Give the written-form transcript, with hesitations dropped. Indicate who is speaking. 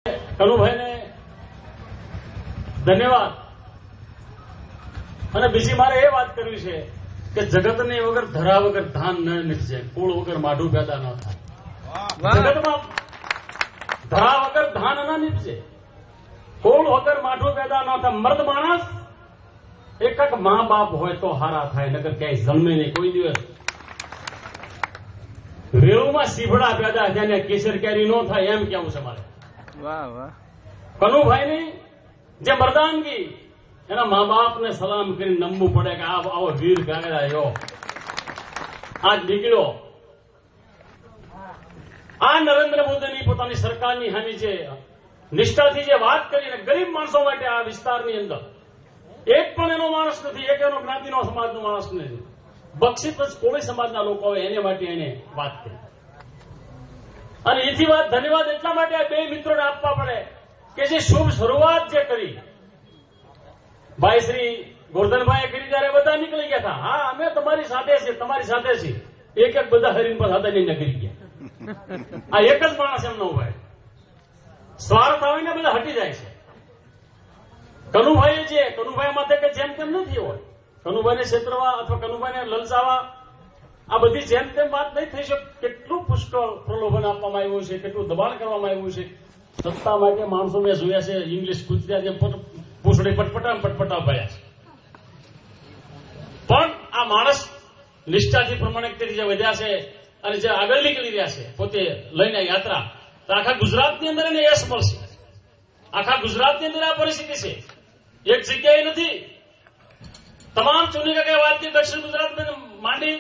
Speaker 1: કનુભાઈને ધન્યવાદ. અને બીજી મારે એ વાત કરવી છે કે જગતની વગર ધરા વગર ધાન ન નીકળે, કુળ વગર માઢું પેદા ન થાય. જગતમાં ધરા વગર ધાન ન નીકળે, કુળ વગર માઢું પેદા ન થાય. મર્દ માણસ એક મા બાપ હોય તો હારા થાય, નકર ક્યાંય જન્મે નહીં કોઈ દિવસ. રેવુમાં સીભડા પેદા થાય ને કેસર કેરી ન થાય એમ કેવું છે મારે.
Speaker 2: વાહ વાહ.
Speaker 1: કનુભાઈની જે મર્દાનગી, એના મા બાપને સલામ કરીને નમવું પડે કે આવો વીર ગાયડા આવ્યો, આજ નીકળ્યો. આ નરેન્દ્ર મોદીની પોતાની સરકારની હામી જે નિષ્ઠાથી જે વાત કરીને ગરીબ માણસો માટે આ વિસ્તારની અંદર એક પણ એનો માણસ નથી, એક એનો જ્ઞાતિનો સમાજનો માણસ નથી, બક્ષિત કોળી સમાજના લોકો હોય એને માટે એને વાત કરી. અને એથી વાત ધન્યવાદ એટલા માટે આ બે મિત્રોને આપવા પડે કે જે શુભ શરૂઆત જે કરી ભાઈ શ્રી ગોરધનભાઈએ કરી, ત્યારે બધા નીકળી ગયા હતા. હા, અમે તમારી સાથે છીએ, તમારી સાથે છીએ. એક એક બધા હરીન પર હતા નહીં કરી ગયા. આ એક જ માણસ એમનો હોય, સ્વાર્થ આવીને બધા હટી જાય છે. કનુભાઈ માથે કે જેમ તેમ નથી હોય, કનુભાઈને છેતરવા અથવા કનુભાઈને લલચાવા આ બધી જેમ તેમ વાત નહીં થઈ શકે. કેટલું પુષ્કળ પ્રલોભન આપવામાં આવ્યું છે, કેટલું દબાણ કરવામાં આવ્યું છે. સત્તા માટે માણસો મેં જોયા છે ઇંગ્લિશ ગુજરાતી જેમ પૂછડી પટપટા ભર્યા છે. પણ આ માણસ નિષ્ઠાથી પ્રમાણિકતાથી જે વધ્યા છે અને જે આગળ નીકળી રહ્યા છે પોતે લઈને યાત્રા, તો આખા ગુજરાતની અંદર એને યશ મળશે. આખા ગુજરાતની અંદર આ પરિસ્થિતિ છે, એક જગ્યાએ નથી. તમામ ચૂંટણી વાત દક્ષિણ ગુજરાત માંડી